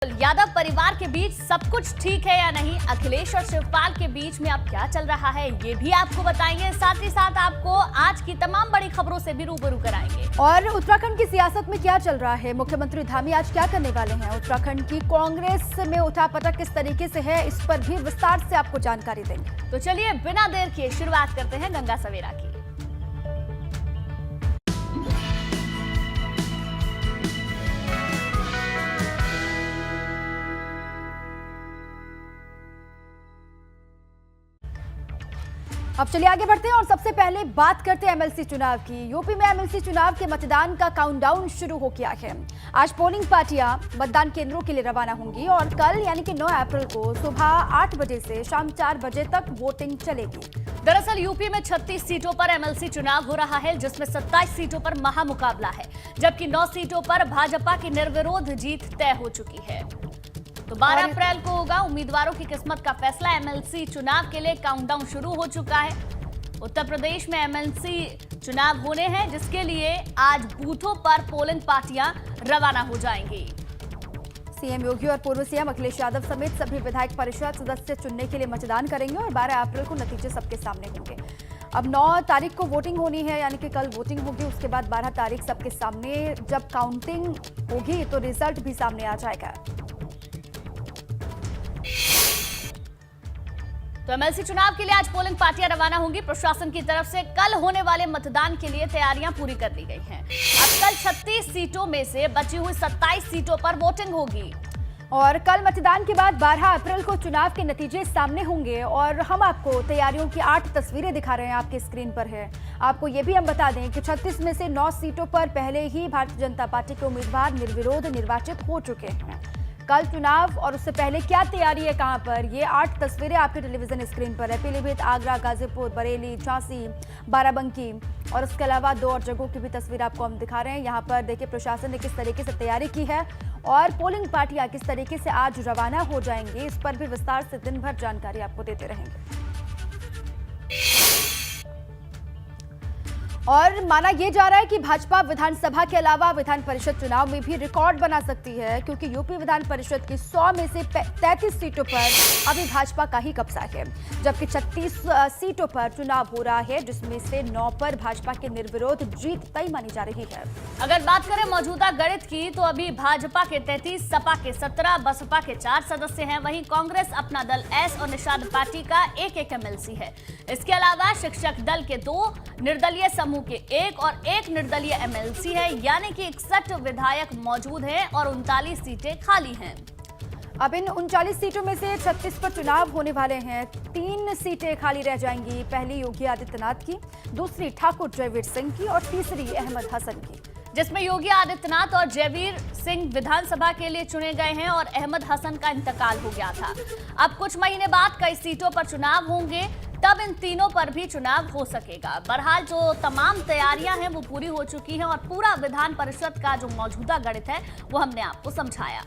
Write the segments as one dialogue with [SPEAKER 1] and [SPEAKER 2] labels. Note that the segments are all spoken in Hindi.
[SPEAKER 1] यादव परिवार के बीच सब कुछ ठीक है या नहीं, अखिलेश और शिवपाल के बीच में अब क्या चल रहा है ये भी आपको बताएंगे। साथ ही साथ आपको आज की तमाम बड़ी खबरों से भी रूबरू कराएंगे।
[SPEAKER 2] और उत्तराखंड की सियासत में क्या चल रहा है, मुख्यमंत्री धामी आज क्या करने वाले हैं, उत्तराखंड की कांग्रेस में उठापटक किस तरीके से है, इस पर भी विस्तार से आपको जानकारी देंगे।
[SPEAKER 1] तो चलिए बिना देर किए शुरुआत करते हैं गंगा सवेरा की।
[SPEAKER 2] अब चलिए आगे बढ़ते हैं और सबसे पहले बात करते हैं एमएलसी चुनाव की। यूपी में एमएलसी चुनाव के मतदान का काउंटडाउन शुरू हो गया है। आज पोलिंग पार्टियां मतदान केंद्रों के लिए रवाना होंगी और कल यानी कि 9 अप्रैल को सुबह 8 बजे से शाम 4 बजे तक वोटिंग चलेगी।
[SPEAKER 1] दरअसल यूपी में 36 सीटों पर एमएलसी चुनाव हो रहा है, जिसमें 27 सीटों पर महामुकाबला है, जबकि 9 सीटों पर भाजपा की निर्विरोध जीत तय हो चुकी है। तो 12 अप्रैल को होगा उम्मीदवारों की किस्मत का फैसला। एमएलसी चुनाव के लिए काउंटडाउन शुरू हो चुका है। उत्तर प्रदेश में एमएलसी चुनाव होने हैं, जिसके लिए आज बूथों पर पोलिंग पार्टियां रवाना हो जाएंगी।
[SPEAKER 2] सीएम योगी और पूर्व सीएम अखिलेश यादव समेत सभी विधायक परिषद सदस्य चुनने के लिए मतदान करेंगे और 12 अप्रैल को नतीजे सबके सामने होंगे। अब 9 तारीख को वोटिंग होनी है, यानी कि कल वोटिंग होगी, उसके बाद 12 तारीख सबके सामने जब काउंटिंग होगी तो रिजल्ट भी सामने आ जाएगा।
[SPEAKER 1] तो एमएलसी चुनाव के लिए आज पोलिंग पार्टियां रवाना होंगी। प्रशासन की तरफ से कल होने वाले मतदान के लिए तैयारियां पूरी कर ली गई हैं। अब कल 36 सीटों में से बची हुई 27 सीटों पर वोटिंग होगी
[SPEAKER 2] और कल मतदान के बाद 12 अप्रैल को चुनाव के नतीजे सामने होंगे और हम आपको तैयारियों की 8 तस्वीरें दिखा रहे हैं, आपके स्क्रीन पर है। आपको ये भी हम बता दें कि 36 में से 9 सीटों पर पहले ही भारतीय जनता पार्टी के उम्मीदवार निर्विरोध निर्वाचित हो चुके हैं। कल चुनाव और उससे पहले क्या तैयारी है, कहां पर, ये 8 तस्वीरें आपके टेलीविजन स्क्रीन पर है। पीलीभीत, आगरा, गाजीपुर, बरेली, झांसी, बाराबंकी और उसके अलावा 2 और जगहों की भी तस्वीर आपको हम दिखा रहे हैं। यहाँ पर देखिए प्रशासन ने किस तरीके से तैयारी की है और पोलिंग पार्टियां किस तरीके से आज रवाना हो जाएंगी, इस पर भी विस्तार से दिन भर जानकारी आपको देते रहेंगे। और माना यह जा रहा है कि भाजपा विधानसभा के अलावा विधान परिषद चुनाव में भी रिकॉर्ड बना सकती है, क्योंकि यूपी विधान परिषद की 100 में से 33 सीटों पर अभी भाजपा का ही कब्जा है, जबकि 36 सीटों पर चुनाव हो रहा है, जिसमें से 9 पर भाजपा की निर्विरोध जीत तय मानी जा रही है।
[SPEAKER 1] अगर बात करें मौजूदा गणित की, तो अभी भाजपा के 33, सपा के 17, बसपा के 4 सदस्य हैं। वहीं कांग्रेस, अपना दल एस और निषाद पार्टी का एक एमएलसी है। इसके अलावा शिक्षक दल के 2, निर्दलीय समूह के 1 और 1 निर्दलीय एमएलसी है, यानी कि 61 विधायक मौजूद हैं और 39 सीटें खाली हैं।
[SPEAKER 2] अब इन 39 सीटों में से 36 पर चुनाव होने वाले हैं। 3 सीटें खाली रह जाएंगी, पहली योगी आदित्यनाथ की, दूसरी ठाकुर जयवीर सिंह की और तीसरी अहमद हसन की,
[SPEAKER 1] जिसमें योगी आदित्यनाथ और जयवीर सिंह विधानसभा के लिए चुने गए हैं और अहमद हसन का इंतकाल हो गया था। अब कुछ महीने बाद कई सीटों पर चुनाव होंगे, तब इन तीनों पर भी चुनाव हो सकेगा। बहरहाल जो तमाम तैयारियां हैं वो पूरी हो चुकी हैं और पूरा विधान परिषद का जो मौजूदा गणित है वो हमने आपको समझाया।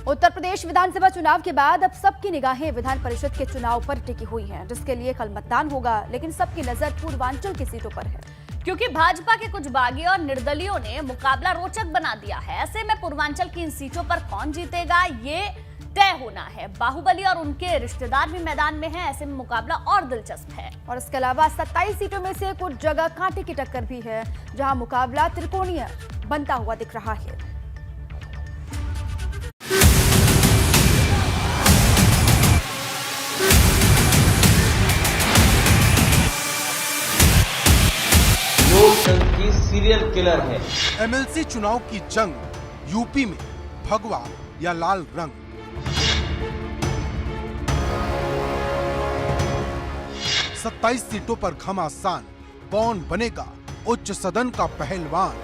[SPEAKER 2] उत्तर प्रदेश विधानसभा चुनाव के बाद अब सबकी निगाहें विधान परिषद के चुनाव पर टिकी हुई हैं, जिसके लिए कल मतदान होगा, लेकिन सबकी नजर पूर्वांचल की सीटों पर है,
[SPEAKER 1] क्योंकि भाजपा के कुछ बागी और निर्दलियों ने मुकाबला रोचक बना दिया है। ऐसे में पूर्वांचल की इन सीटों पर कौन जीतेगा ये तय होना है। बाहुबली और उनके रिश्तेदार भी मैदान में हैं, ऐसे में मुकाबला और दिलचस्प है।
[SPEAKER 2] और इसके अलावा 27 सीटों में से कुछ जगह कांटे की टक्कर भी है, जहां मुकाबला त्रिकोणीय बनता हुआ दिख रहा है।
[SPEAKER 3] लोकतंत्र की सीरियल किलर है।
[SPEAKER 4] एमएलसी चुनाव की जंग यूपी में भगवा या लाल रंग। सत्ताईस सीटों पर घमासान, कौन बनेगा उच्च सदन का पहलवान।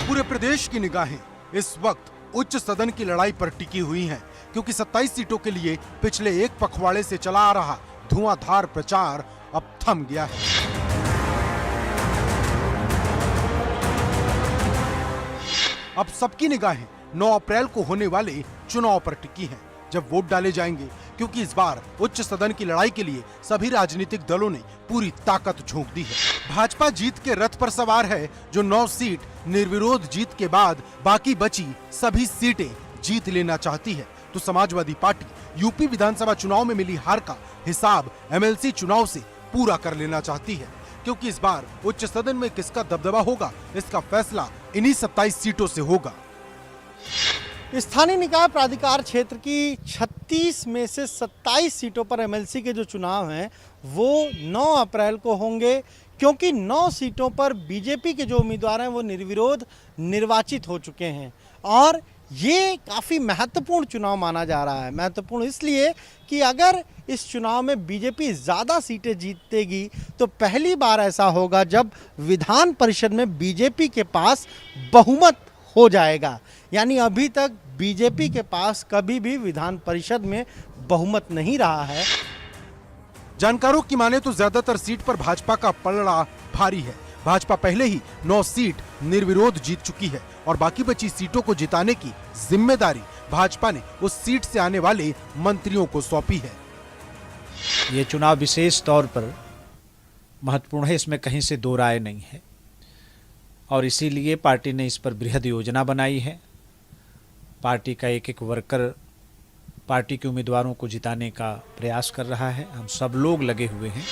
[SPEAKER 4] पूरे प्रदेश की निगाहें इस वक्त उच्च सदन की लड़ाई पर टिकी हुई हैं, क्योंकि 27 सीटों के लिए पिछले एक पखवाड़े से चला आ रहा धुआंधार प्रचार अब थम गया है। अब सबकी निगाहें 9 अप्रैल को होने वाले चुनाव पर टिकी हैं। जब वोट डाले जाएंगे, क्योंकि इस बार उच्च सदन की लड़ाई के लिए सभी राजनीतिक दलों ने पूरी ताकत झोंक दी है। भाजपा जीत के रथ पर सवार है, जो 9 सीट निर्विरोध जीत के बाद बाकी बची सभी सीटें जीत लेना चाहती है। तो समाजवादी पार्टी यूपी विधानसभा चुनाव में मिली हार का हिसाब एमएलसी चुनाव से पूरा कर लेना चाहती है, क्योंकि इस बार उच्च सदन में किसका दबदबा होगा, इसका फैसला इन्हीं 27 सीटों से होगा।
[SPEAKER 5] स्थानीय निकाय प्राधिकार क्षेत्र की 36 में से 27 सीटों पर एमएलसी के जो चुनाव हैं वो 9 अप्रैल को होंगे, क्योंकि 9 सीटों पर बीजेपी के जो उम्मीदवार हैं वो निर्विरोध निर्वाचित हो चुके हैं। और ये काफ़ी महत्वपूर्ण चुनाव माना जा रहा है। महत्वपूर्ण इसलिए कि अगर इस चुनाव में बीजेपी ज़्यादा सीटें जीतेगी तो पहली बार ऐसा होगा जब विधान परिषद में बीजेपी के पास बहुमत हो जाएगा। यानी अभी तक बीजेपी के पास कभी भी विधान परिषद में बहुमत नहीं रहा है।
[SPEAKER 4] जानकारों की माने तो ज्यादातर सीट पर भाजपा का पलड़ा भारी है। भाजपा पहले ही 9 सीट निर्विरोध जीत चुकी है और बाकी बची सीटों को जिताने की जिम्मेदारी भाजपा ने उस सीट से आने वाले मंत्रियों को सौंपी है।
[SPEAKER 6] ये चुनाव विशेष तौर पर महत्वपूर्ण है, इसमें कहीं से दो राय नहीं है और इसीलिए पार्टी ने इस पर बृहद योजना बनाई है। पार्टी का एक एक वर्कर पार्टी के उम्मीदवारों को जिताने का प्रयास कर रहा है। हम सब लोग लगे हुए हैं।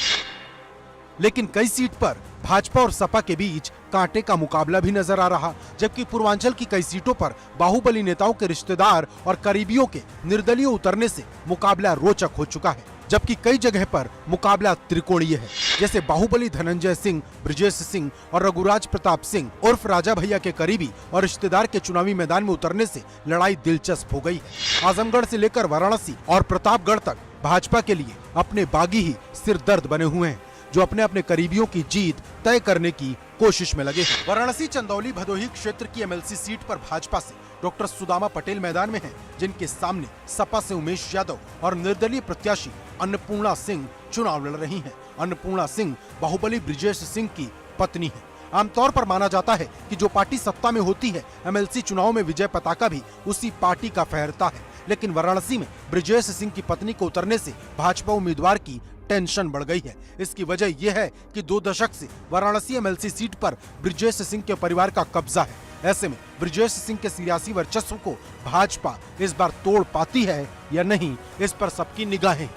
[SPEAKER 4] लेकिन कई सीट पर भाजपा और सपा के बीच कांटे का मुकाबला भी नजर आ रहा, जबकि पूर्वांचल की कई सीटों पर बाहुबली नेताओं के रिश्तेदार और करीबियों के निर्दलीय उतरने से मुकाबला रोचक हो चुका है। जबकि कई जगह पर मुकाबला त्रिकोणीय है, जैसे बाहुबली धनंजय सिंह, ब्रजेश सिंह और रघुराज प्रताप सिंह उर्फ राजा भैया के करीबी और रिश्तेदार के चुनावी मैदान में उतरने से लड़ाई दिलचस्प हो गई है। आजमगढ़ से लेकर वाराणसी और प्रतापगढ़ तक भाजपा के लिए अपने बागी ही सिरदर्द बने हुए हैं, जो अपने अपने करीबियों की जीत तय करने की कोशिश में लगे हैं। वाराणसी चंदौली भदोही क्षेत्र की एमएलसी सीट पर भाजपा से डॉक्टर सुदामा पटेल मैदान में हैं, जिनके सामने सपा से उमेश यादव और निर्दलीय प्रत्याशी अन्नपूर्णा सिंह चुनाव लड़ रही हैं। अन्नपूर्णा सिंह बाहुबली ब्रजेश सिंह की पत्नी है। आमतौर पर माना जाता है कि जो पार्टी सत्ता में होती है, एमएलसी चुनाव में विजय पताका भी उसी पार्टी का फहरता है। लेकिन वाराणसी में ब्रजेश सिंह की पत्नी को उतरने से भाजपा उम्मीदवार की टेंशन बढ़ गई है। इसकी वजह यह है कि 2 दशक से वाराणसी एमएलसी सीट पर ब्रजेश सिंह के परिवार का कब्जा है। ऐसे में ब्रजेश सिंह के सियासी वर्चस्व को भाजपा इस बार तोड़ पाती है या नहीं, इस पर सबकी निगाहें।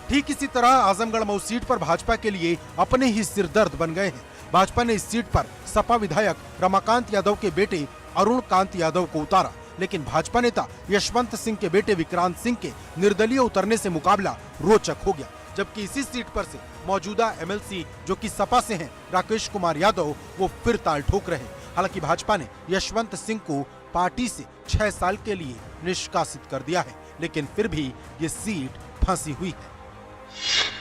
[SPEAKER 4] ठीक इसी तरह आजमगढ़ मऊ सीट पर भाजपा के लिए अपने ही सिरदर्द बन गए हैं। भाजपा ने इस सीट पर सपा विधायक रमाकांत यादव के बेटे अरुण कांत यादव को उतारा, लेकिन भाजपा नेता यशवंत सिंह के बेटे विक्रांत सिंह के निर्दलीय उतरने से मुकाबला रोचक हो गया। जबकि इसी सीट पर से मौजूदा एमएलसी जो कि सपा से हैं, राकेश कुमार यादव, वो फिर ताल ठोक रहे हैं। हालांकि भाजपा ने यशवंत सिंह को पार्टी से 6 साल के लिए निष्कासित कर दिया है, लेकिन फिर भी ये सीट फंसी हुई है।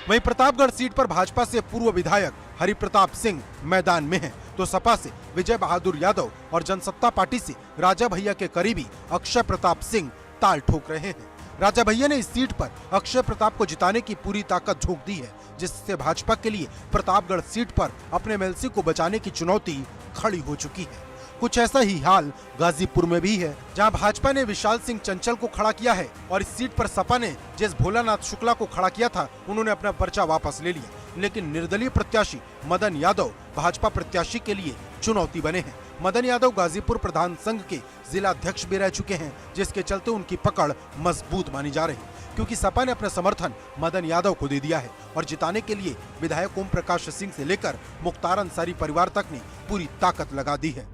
[SPEAKER 4] वहीं प्रतापगढ़ सीट पर भाजपा से पूर्व विधायक हरिप्रताप सिंह मैदान में हैं, तो सपा से विजय बहादुर यादव और जनसत्ता पार्टी से राजा भैया के करीबी अक्षय प्रताप सिंह ताल ठोक रहे हैं। राजा भैया ने इस सीट पर अक्षय प्रताप को जिताने की पूरी ताकत झोंक दी है, जिससे भाजपा के लिए प्रतापगढ़ सीट पर अपने एमएलसी को बचाने की चुनौती खड़ी हो चुकी है। कुछ ऐसा ही हाल गाजीपुर में भी है, जहां भाजपा ने विशाल सिंह चंचल को खड़ा किया है और इस सीट पर सपा ने जिस भोलानाथ शुक्ला को खड़ा किया था, उन्होंने अपना पर्चा वापस ले लिया। लेकिन निर्दलीय प्रत्याशी मदन यादव भाजपा प्रत्याशी के लिए चुनौती बने हैं। मदन यादव गाजीपुर प्रधान संघ के जिला अध्यक्ष भी रह चुके हैं, जिसके चलते उनकी पकड़ मजबूत मानी जा रही, क्योंकि सपा ने अपना समर्थन मदन यादव को दे दिया है और जिताने के लिए विधायक ओम प्रकाश सिंह से लेकर मुख्तार अंसारी परिवार तक ने पूरी ताकत लगा दी है।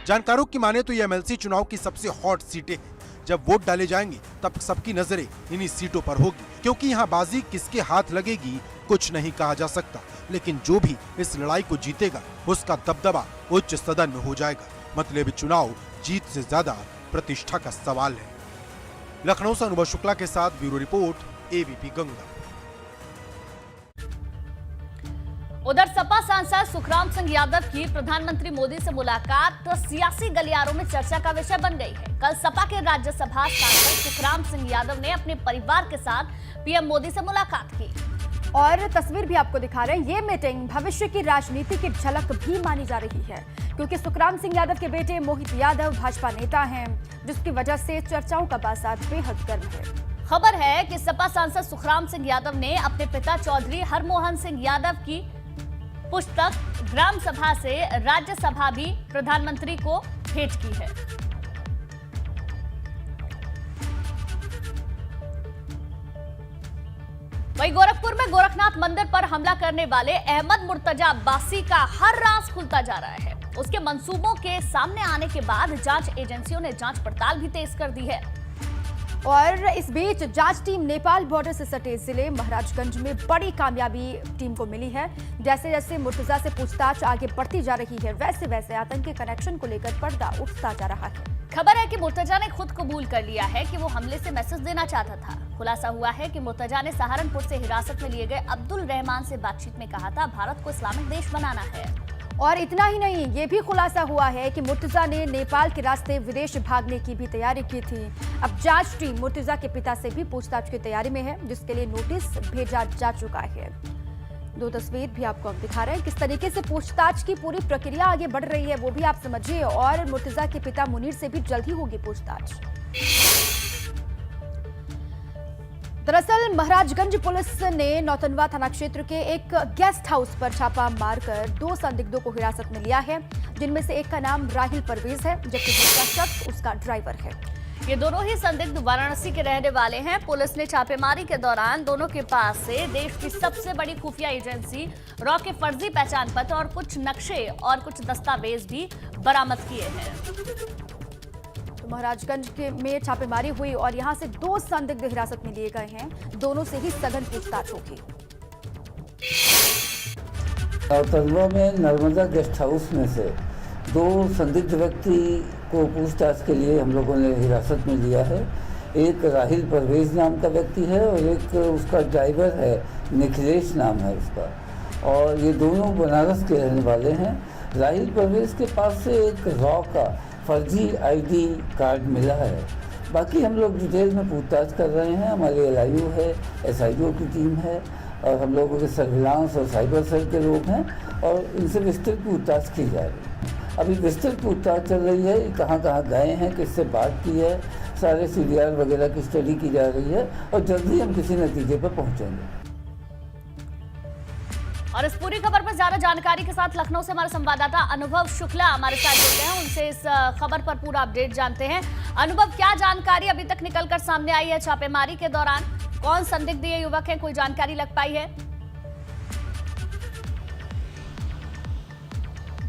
[SPEAKER 4] जानकारों की माने तो ये एमएलसी चुनाव की सबसे हॉट सीटें हैं। जब वोट डाले जाएंगे तब सबकी नजरें इन्हीं सीटों पर होगी, क्योंकि यहाँ बाजी किसके हाथ लगेगी कुछ नहीं कहा जा सकता। लेकिन जो भी इस लड़ाई को जीतेगा उसका दबदबा उच्च सदन में हो जाएगा। मतलब चुनाव जीत से ज्यादा प्रतिष्ठा का सवाल है। लखनऊ से अनुभव शुक्ला के साथ ब्यूरो रिपोर्ट, एबीपी गंगा।
[SPEAKER 1] उधर सपा सांसद सुखराम सिंह यादव की प्रधानमंत्री मोदी से मुलाकात तो सियासी गलियारों में चर्चा का विषय बन गई है। कल सपा के राज्यसभा सांसद सुखराम सिंह यादव ने अपने परिवार के साथ पीएम मोदी से मुलाकात की
[SPEAKER 2] और तस्वीर भी आपको दिखा रहे हैं। ये मीटिंग भविष्य की राजनीति की झलक भी मानी जा रही है, क्योंकि सुखराम सिंह यादव के बेटे मोहित यादव भाजपा नेता हैं, जिसकी वजह से चर्चाओं का बाजार बेहद गर्म है।
[SPEAKER 1] खबर है कि सपा सांसद सुखराम सिंह यादव ने अपने पिता चौधरी हरमोहन सिंह यादव की पुस्तक ग्राम सभा से राज्यसभा भी प्रधानमंत्री को भेंट की है। वहीं गोरखपुर में गोरखनाथ मंदिर पर हमला करने वाले अहमद मुर्तजा अब्बासी का हर राज खुलता जा रहा है। उसके मंसूबों के सामने आने के बाद जांच एजेंसियों ने जांच पड़ताल भी तेज कर दी है।
[SPEAKER 2] और इस बीच जांच टीम नेपाल बॉर्डर से सटे जिले महाराजगंज में बड़ी कामयाबी टीम को मिली है। जैसे जैसे मुर्तजा से पूछताछ आगे बढ़ती जा रही है, वैसे वैसे आतंकी कनेक्शन को लेकर पर्दा उठता जा रहा है।
[SPEAKER 1] खबर है कि मुर्तजा ने खुद कबूल कर लिया है कि वो हमले से मैसेज देना चाहता था। खुलासा हुआ है कि मुर्तजा ने सहारनपुर से हिरासत में लिए गए अब्दुल रहमान से बातचीत में कहा था भारत को इस्लामिक देश बनाना है।
[SPEAKER 2] और इतना ही नहीं, ये भी खुलासा हुआ है कि मुर्तजा ने नेपाल के रास्ते विदेश भागने की भी तैयारी की थी। अब जांच टीम मुर्तजा के पिता से भी पूछताछ की तैयारी में है, जिसके लिए नोटिस भेजा जा चुका है। दो तस्वीर भी आपको हम दिखा रहे हैं, किस तरीके से पूछताछ की पूरी प्रक्रिया आगे बढ़ रही है वो भी आप समझिए। और मुर्तजा के पिता मुनीर से भी जल्द ही होगी पूछताछ। दरअसल महाराजगंज पुलिस ने नौतनवा थाना क्षेत्र के एक गेस्ट हाउस पर छापा मारकर 2 संदिग्धों को हिरासत में लिया है, जिनमें से एक का नाम राहिल परवेज है, जबकि दूसरा शख्स उसका ड्राइवर है।
[SPEAKER 1] ये दोनों ही संदिग्ध वाराणसी के रहने वाले हैं। पुलिस ने छापेमारी के दौरान दोनों के पास से देश की सबसे बड़ी खुफिया एजेंसी रॉ के फर्जी पहचान पत्र और कुछ नक्शे और कुछ दस्तावेज भी बरामद किए हैं।
[SPEAKER 2] महाराजगंज में छापेमारी हुई और यहां से 2 संदिग्ध हिरासत में लिए गए हैं। दोनों से ही सघन पूछताछ होगी।
[SPEAKER 7] नौतनवा में नर्मदा गेस्ट हाउस में से 2 संदिग्ध व्यक्ति को पूछताछ के लिए हम लोगों ने हिरासत में लिया है। एक राहिल परवेज नाम का व्यक्ति है और एक उसका ड्राइवर है, निखिलेश नाम है उसका। और ये दोनों बनारस के रहने वाले हैं। राहिल परवेज के पास से एक रॉ का फर्जी आईडी कार्ड मिला है। बाकी हम लोग डिटेल में पूछताछ कर रहे हैं। हमारे LIU है, SIO की टीम है और हम लोगों के सर्विलांस और साइबर सेल के लोग हैं और इनसे विस्तृत पूछताछ की जा रही है। अभी विस्तृत पूछताछ चल रही है, कहाँ कहाँ गए हैं, किससे बात की है, सारे CDR वगैरह की स्टडी की जा रही है और जल्दी हम किसी नतीजे पर पहुँचेंगे।
[SPEAKER 1] और इस पूरी खबर पर ज्यादा जानकारी के साथ लखनऊ से हमारे संवाददाता अनुभव शुक्ला हमारे साथ जुड़ गए हैं। उनसे इस खबर पर पूरा अपडेट जानते हैं। अनुभव, क्या जानकारी अभी तक निकलकर सामने आई है छापेमारी के दौरान? कौन संदिग्ध ये युवक है, कोई जानकारी लग पाई है?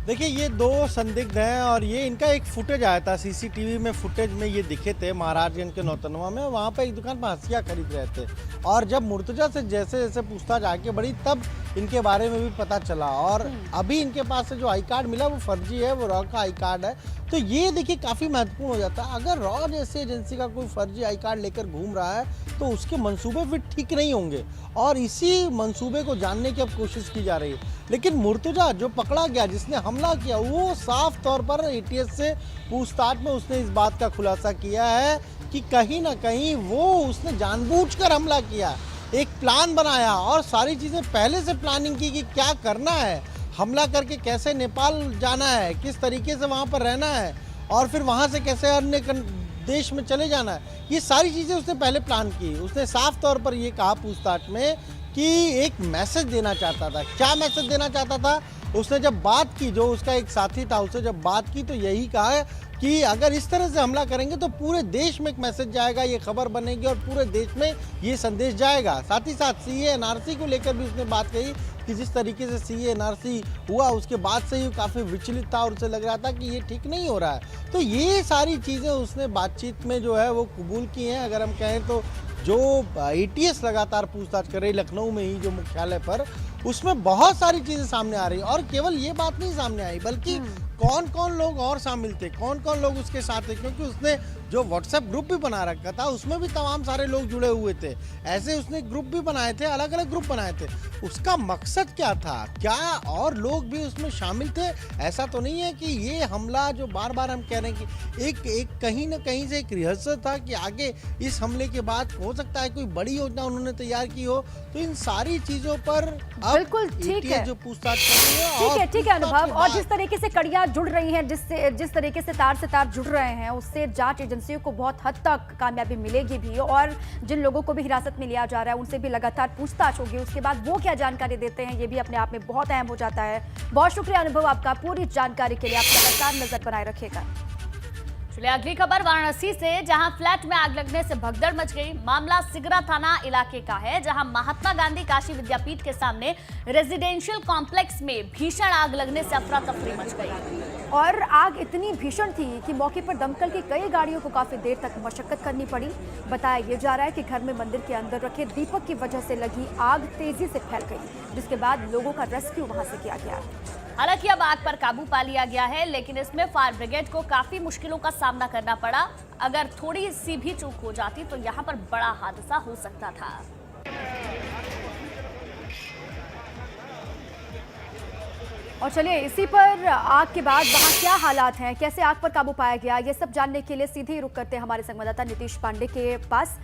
[SPEAKER 5] देखिए, ये 2 संदिग्ध हैं और ये इनका एक फुटेज आया था CCTV में। फुटेज में ये दिखे थे महाराजगंज के नौतनवा में। वहाँ पर एक दुकान पर हंसिया खरीद रहे थे और जब मुर्तजा से जैसे जैसे पूछताछ आगे बढ़ी तब इनके बारे में भी पता चला। और अभी इनके पास से जो आई कार्ड मिला वो फर्जी है, वो रॉ का आई कार्ड है। तो ये देखिए काफ़ी महत्वपूर्ण हो जाता है। अगर रॉ जैसी एजेंसी का कोई फर्जी आई कार्ड लेकर घूम रहा है तो उसके मंसूबे फिर ठीक नहीं होंगे और इसी मंसूबे को जानने की अब कोशिश की जा रही है। लेकिन मुर्तजा जो पकड़ा गया, जिसने हमला किया, वो साफ तौर पर ATS से पूछताछ में उसने इस बात का खुलासा किया है कि कहीं ना कहीं वो उसने जानबूझकर हमला किया, एक प्लान बनाया और सारी चीज़ें पहले से प्लानिंग की कि क्या करना है, हमला करके कैसे नेपाल जाना है, किस तरीके से वहाँ पर रहना है और फिर वहाँ से कैसे अन्य देश में चले जाना है। ये सारी चीज़ें उसने पहले प्लान की। उसने साफ तौर पर ये कहा पूछताछ में कि एक मैसेज देना चाहता था। क्या मैसेज देना चाहता था? उसने जब बात की, जो उसका एक साथी था, उससे जब बात की तो यही कहा कि अगर इस तरह से हमला करेंगे तो पूरे देश में एक मैसेज जाएगा, ये खबर बनेगी और पूरे देश में ये संदेश जाएगा। साथ ही साथ CA NRC को लेकर भी उसने बात कही कि जिस तरीके से CA NRC हुआ उसके बाद से ही काफ़ी विचलित था और उसे लग रहा था कि ये ठीक नहीं हो रहा है। तो ये सारी चीज़ें उसने बातचीत में जो है वो कबूल की हैं। अगर हम कहें तो जो ATS लगातार पूछताछ कर रही लखनऊ में ही जो मुख्यालय पर, उसमें बहुत सारी चीज़ें सामने आ रही और केवल ये बात नहीं सामने आई बल्कि कौन कौन लोग और शामिल थे, कौन कौन लोग उसके साथ थे, क्योंकि उसने जो WhatsApp ग्रुप भी बना रखा था उसमें भी तमाम सारे लोग जुड़े हुए थे। ऐसे उसने ग्रुप भी बनाए थे, अलग अलग ग्रुप बनाए थे। उसका मकसद क्या था, क्या और लोग भी उसमें शामिल थे? ऐसा तो नहीं है कि ये हमला जो बार बार हम कह रहे हैं कि एक कहीं ना कहीं से एक रिहर्सल था कि आगे इस हमले के बाद हो सकता है कोई बड़ी योजना उन्होंने तैयार की हो। तो इन सारी चीज़ों पर अब
[SPEAKER 2] बिल्कुल ठीक
[SPEAKER 5] ATA
[SPEAKER 2] है।
[SPEAKER 5] जो पूछताछ कर रही है
[SPEAKER 2] ठीक है अनुभव। और जिस तरीके से कड़ियां जुड़ रही हैं, जिस तरीके से तार से तार जुड़ रहे हैं, उससे जांच एजेंसियों को बहुत हद तक कामयाबी मिलेगी भी। और जिन लोगों को भी हिरासत में लिया जा रहा है उनसे भी लगातार पूछताछ होगी। उसके बाद वो क्या जानकारी देते हैं, ये भी अपने आप में बहुत अहम हो जाता है। बहुत शुक्रिया अनुभव आपका पूरी जानकारी के लिए। आप लगातार नजर बनाए रखिएगा।
[SPEAKER 1] चलिए अगली खबर वाराणसी से, जहां फ्लैट में आग लगने से भगदड़ मच गई। मामला सिगरा थाना इलाके का है, जहां महात्मा गांधी काशी विद्यापीठ के सामने रेजिडेंशियल कॉम्प्लेक्स में भीषण आग लगने से अफरा तफरी मच गई।
[SPEAKER 2] और आग इतनी भीषण थी कि मौके पर दमकल की कई गाड़ियों को काफी देर तक मशक्कत करनी पड़ी। बताया ये जा रहा है कि घर में मंदिर के अंदर रखे दीपक की वजह से लगी आग तेजी से फैल गई, जिसके बाद लोगों का रेस्क्यू वहां से किया गया।
[SPEAKER 1] हालांकि अब आग पर काबू पा लिया गया है, लेकिन इसमें फायर ब्रिगेड को काफी मुश्किलों का सामना करना पड़ा। अगर थोड़ी सी भी चूक हो जाती तो यहाँ पर बड़ा हादसा हो सकता था।
[SPEAKER 2] और चलिए इसी पर आग के बाद वहां क्या हालात हैं, कैसे आग पर काबू पाया गया, ये सब जानने के लिए सीधे ही रुक करते हैं हमारे संवाददाता नीतीश पांडे के पास।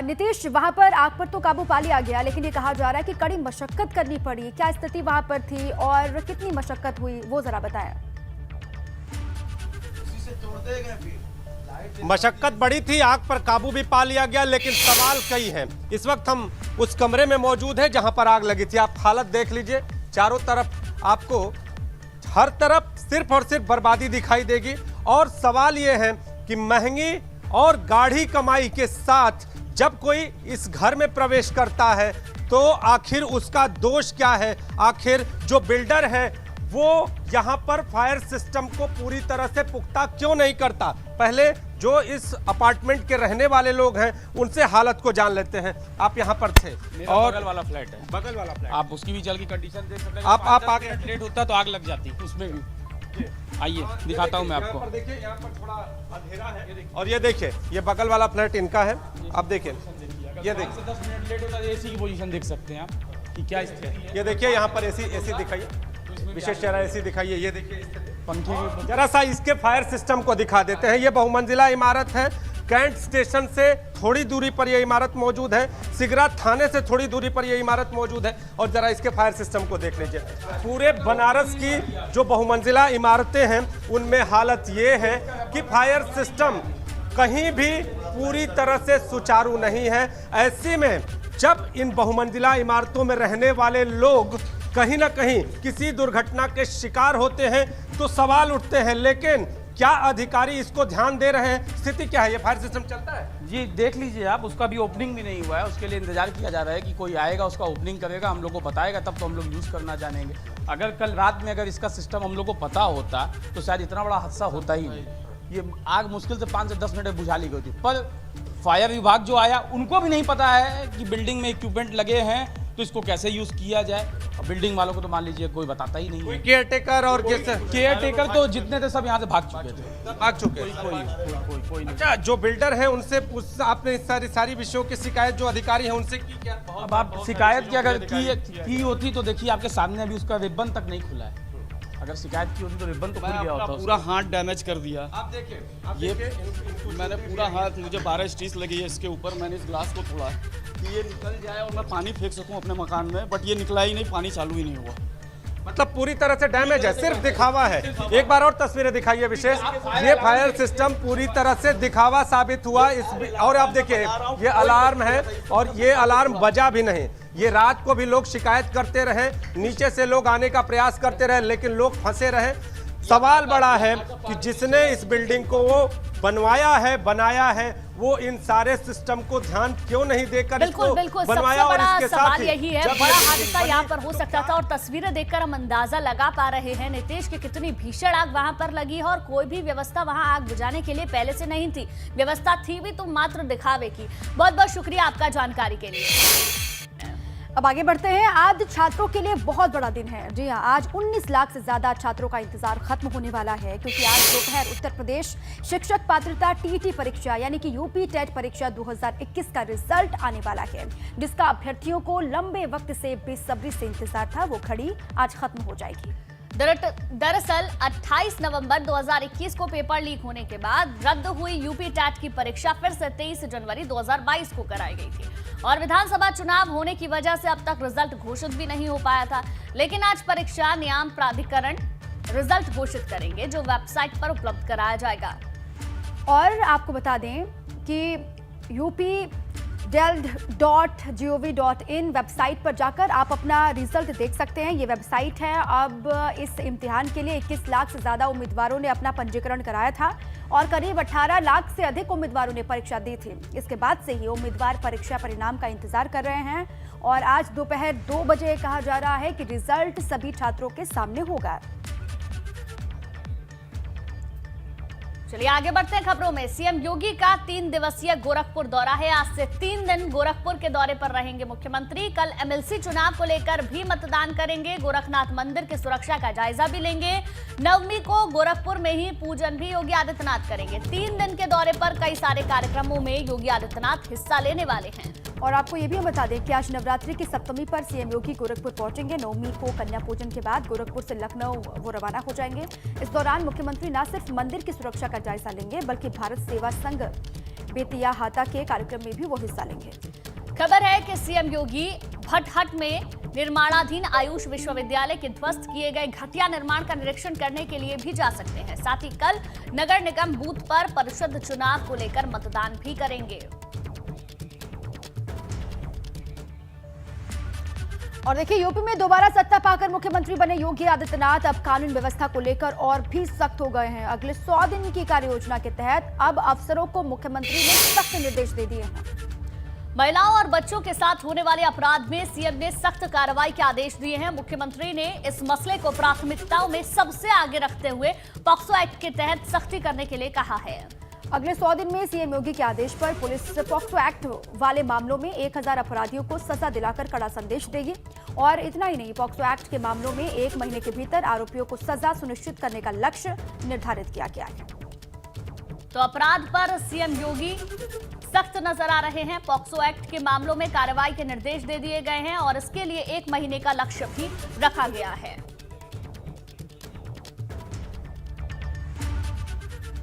[SPEAKER 2] नीतीश, वहां पर आग पर तो काबू पा लिया गया, लेकिन ये कहा जा रहा है कि कड़ी मशक्कत करनी पड़ी। क्या स्थिति वहां पर थी और कितनी मशक्कत हुई, वो जरा बताएं।
[SPEAKER 8] मशक्कत बड़ी थी, आग पर काबू भी पा लिया गया, लेकिन सवाल कई हैं। इस वक्त हम उस कमरे में मौजूद हैं जहां पर आग लगी थी। आप हालत देख लीजिए, चारों तरफ आपको हर तरफ सिर्फ और सिर्फ बर्बादी दिखाई देगी। और सवाल ये है कि महंगी और गाढ़ी कमाई के साथ जब कोई इस घर में प्रवेश करता है तो आखिर उसका दोष क्या है? आखिर जो बिल्डर है वो यहाँ पर फायर सिस्टम को पूरी तरह से पुख्ता क्यों नहीं करता? पहले जो इस अपार्टमेंट के रहने वाले लोग हैं उनसे हालत को जान लेते हैं। आप यहाँ पर थे
[SPEAKER 9] और बगल वाला फ्लैट है,
[SPEAKER 8] बगल वाला फ्लैट,
[SPEAKER 9] आप उसकी भी जल की कंडीशन देख सकते हैं।
[SPEAKER 8] आप आगे
[SPEAKER 9] लेट होता तो आग लग जाती उसमें भी। आइए दिखाता हूँ मैं आपको।
[SPEAKER 8] यहाँ पर देखिए, यहाँ पर थोड़ा अंधेरा है और ये देखिए, ये बगल वाला फ्लैट इनका है। आप देखिए, ये देखिए
[SPEAKER 9] 10 मिनट लेट होता है, एसी की पोजीशन देख सकते हैं आप कि क्या स्थिति है।
[SPEAKER 8] ये देखिए, यहाँ पर एसी दिखाइए, विशेष चेहरा एसी दिखाइए। ये देखिए
[SPEAKER 9] पंखे के
[SPEAKER 8] जरा सा इसके फायर सिस्टम को दिखा देते हैं। ये बहुमंजिला इमारत है। कैंट स्टेशन से थोड़ी दूरी पर यह इमारत मौजूद है, सिगरा थाने से थोड़ी दूरी पर यह इमारत मौजूद है। और जरा इसके फायर सिस्टम को देख लीजिए। पूरे बनारस की जो बहुमंजिला इमारतें हैं उनमें हालत ये है कि फायर सिस्टम कहीं भी पूरी तरह से सुचारू नहीं है। ऐसे में जब इन बहुमंजिला इमारतों में रहने वाले लोग कहीं ना कहीं किसी दुर्घटना के शिकार होते हैं तो सवाल उठते हैं, लेकिन क्या अधिकारी इसको ध्यान दे रहे हैं? स्थिति क्या है? ये फायर सिस्टम चलता है?
[SPEAKER 9] जी देख लीजिए आप, उसका भी ओपनिंग भी नहीं हुआ है। उसके लिए इंतजार किया जा रहा है कि कोई आएगा, उसका ओपनिंग करेगा, हम लोग को बताएगा, तब तो हम लोग यूज़ करना जानेंगे। अगर कल रात में अगर इसका सिस्टम हम लोग को पता होता तो शायद इतना बड़ा हादसा होता ही नहीं। ये आग मुश्किल से 5 से 10 मिनट में बुझा ली गई थी। पर फायर विभाग जो आया उनको भी नहीं पता है कि बिल्डिंग में इक्विपमेंट लगे हैं तो इसको कैसे यूज़ किया जाए। और बिल्डिंग वालों को तो मान लीजिए कोई बताता ही नहीं है।
[SPEAKER 8] केयर टेकर और
[SPEAKER 9] केयर टेकर तो जितने थे सब यहाँ से भाग चुके थे।
[SPEAKER 8] भाग चुके
[SPEAKER 9] कोई नहीं।
[SPEAKER 8] अच्छा, जो बिल्डर है उनसे आपने सारी विषयों की शिकायत जो अधिकारी है उनसे की क्या?
[SPEAKER 9] अब आप शिकायत की अगर की होती तो देखिए आपके सामने अभी उसका रिबन तक नहीं खुला है। अगर शिकायत की होती तो रिबन तो खुल गया होता।
[SPEAKER 10] पूरा हाथ डैमेज कर दिया।
[SPEAKER 8] आप देखिए,
[SPEAKER 10] ये मैंने पूरा हाथ, मुझे 12 स्टिच लगी है इसके ऊपर। मैंने इस ग्लास को तोड़ा कि ये निकल जाए और मैं पानी फेंक सकूं अपने मकान में, बट ये निकला ही नहीं, पानी चालू ही नहीं हुआ।
[SPEAKER 8] मतलब पूरी तरह से डैमेज है, सिर्फ दिखावा है। एक बार और तस्वीरें दिखाइए विशेष। ये फायर सिस्टम पूरी तरह से दिखावा साबित हुआ। और आप देखिए, ये अलार्म है और ये अलार्म बजा भी नहीं। ये रात को भी लोग शिकायत करते रहे, नीचे से लोग आने का प्रयास करते रहे, लेकिन लोग फंसे रहे। सवाल बड़ा है कि जिसने इस बिल्डिंग को वो बनवाया है, बनाया है, वो इन सारे सिस्टम को ध्यान क्यों नहीं देकर
[SPEAKER 1] बिल्कुल बिल्कुल, सबसे बड़ा सवाल यही है। बड़ा हादसा यहाँ पर हो सकता था और तस्वीरें देखकर हम अंदाजा लगा पा रहे हैं नीतीश की कितनी भीषण आग वहां पर लगी है। और कोई भी व्यवस्था वहां आग बुझाने के लिए पहले से नहीं थी। व्यवस्था थी भी तो मात्र दिखावे की। बहुत बहुत शुक्रिया आपका जानकारी के लिए।
[SPEAKER 2] अब आगे बढ़ते हैं। आज छात्रों के लिए बहुत बड़ा दिन है। जी हाँ, आज 19 लाख से ज्यादा छात्रों का इंतजार खत्म होने वाला है, क्योंकि आज दोपहर उत्तर प्रदेश शिक्षक पात्रता टीईटी परीक्षा यानी कि यूपी टेट परीक्षा 2021 का रिजल्ट आने वाला है, जिसका अभ्यर्थियों को लंबे वक्त से बेसब्री से इंतजार था। वो घड़ी आज खत्म हो जाएगी।
[SPEAKER 1] दरअसल 28 नवंबर 2021 को पेपर लीक होने के बाद रद्द हुई यूपी टैट की परीक्षा फिर से 23 जनवरी 2022 को कराई गई थी और विधानसभा चुनाव होने की वजह से अब तक रिजल्ट घोषित भी नहीं हो पाया था। लेकिन आज परीक्षा नियामक प्राधिकरण रिजल्ट घोषित करेंगे, जो वेबसाइट पर उपलब्ध कराया जाएगा।
[SPEAKER 2] और आपको बता दें कि updeld.gov.in वेबसाइट पर जाकर आप अपना रिजल्ट देख सकते हैं। ये वेबसाइट है। अब इस इम्तिहान के लिए 21 लाख से ज़्यादा उम्मीदवारों ने अपना पंजीकरण कराया था और करीब 18 लाख से अधिक उम्मीदवारों ने परीक्षा दी थी। इसके बाद से ही उम्मीदवार परीक्षा परिणाम का इंतजार कर रहे हैं और आज दोपहर 2 बजे कहा जा रहा है कि रिजल्ट सभी छात्रों के सामने होगा।
[SPEAKER 1] चलिए आगे बढ़ते हैं खबरों में। सीएम योगी का 3 दिवसीय गोरखपुर दौरा है। आज से 3 दिन गोरखपुर के दौरे पर रहेंगे मुख्यमंत्री। कल एमएलसी चुनाव को लेकर भी मतदान करेंगे। गोरखनाथ मंदिर की सुरक्षा का जायजा भी लेंगे। नवमी को गोरखपुर में ही पूजन भी योगी आदित्यनाथ करेंगे। 3 दिन के दौरे पर कई सारे कार्यक्रमों में योगी आदित्यनाथ हिस्सा लेने वाले हैं।
[SPEAKER 2] और आपको ये भी हम बता दें कि आज नवरात्रि की सप्तमी पर सीएम योगी गोरखपुर पहुंचेंगे। नवमी को कन्या पूजन के बाद गोरखपुर से लखनऊ वो रवाना हो जाएंगे। इस दौरान मुख्यमंत्री न सिर्फ मंदिर की सुरक्षा का जायजा लेंगे बल्कि भारत सेवा संघ बेतिया हाता के कार्यक्रम में भी वो हिस्सा लेंगे।
[SPEAKER 1] खबर है कि सीएम योगी भटहट में निर्माणाधीन आयुष विश्वविद्यालय के ध्वस्त किए गए घटिया निर्माण का निरीक्षण करने के लिए भी जा सकते हैं। साथ ही कल नगर निगम बूथ पर परिषद चुनाव को लेकर मतदान भी करेंगे।
[SPEAKER 2] और देखिए, यूपी में दोबारा सत्ता पाकर मुख्यमंत्री बने योगी आदित्यनाथ अब कानून व्यवस्था को लेकर और भी सख्त हो गए हैं। अगले 100 दिन की कार्य योजना के तहत अब अफसरों को मुख्यमंत्री ने सख्त निर्देश दे दिए हैं।
[SPEAKER 1] महिलाओं और बच्चों के साथ होने वाले अपराध में सीएम ने सख्त कार्रवाई के आदेश दिए हैं। मुख्यमंत्री ने इस मसले को प्राथमिकताओं में सबसे आगे रखते हुए पॉक्सो एक्ट के तहत सख्ती करने के लिए कहा है।
[SPEAKER 2] अगले 100 दिन में सीएम योगी के आदेश पर पुलिस पॉक्सो एक्ट वाले मामलों में 1000 अपराधियों को सजा दिलाकर कड़ा संदेश देगी। और इतना ही नहीं, पॉक्सो एक्ट के मामलों में 1 महीने के भीतर आरोपियों को सजा सुनिश्चित करने का लक्ष्य निर्धारित किया गया है।
[SPEAKER 1] तो अपराध पर सीएम योगी सख्त नजर आ रहे हैं। पॉक्सो एक्ट के मामलों में कार्रवाई के निर्देश दे दिए गए हैं और इसके लिए 1 महीने का लक्ष्य भी रखा गया है।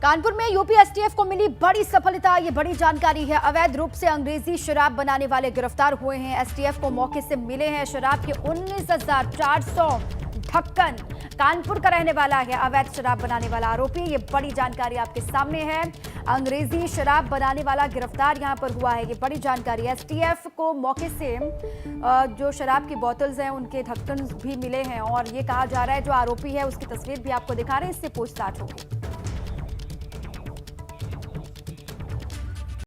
[SPEAKER 2] कानपुर में यूपी एसटीएफ को मिली बड़ी सफलता। ये बड़ी जानकारी है। अवैध रूप से अंग्रेजी शराब बनाने वाले गिरफ्तार हुए हैं। एसटीएफ को मौके से मिले हैं शराब के 19,400 ढक्कन। कानपुर का रहने वाला है अवैध शराब बनाने वाला आरोपी। ये बड़ी जानकारी आपके सामने है। अंग्रेजी शराब बनाने वाला गिरफ्तार यहां पर हुआ है। ये बड़ी जानकारी। एसटीएफ को मौके से जो शराब की बोतल्स हैं उनके ढक्कन भी मिले हैं और ये कहा जा रहा है जो आरोपी है उसकी तस्वीर भी आपको दिखा रहे हैं। इससे पूछताछ होगी।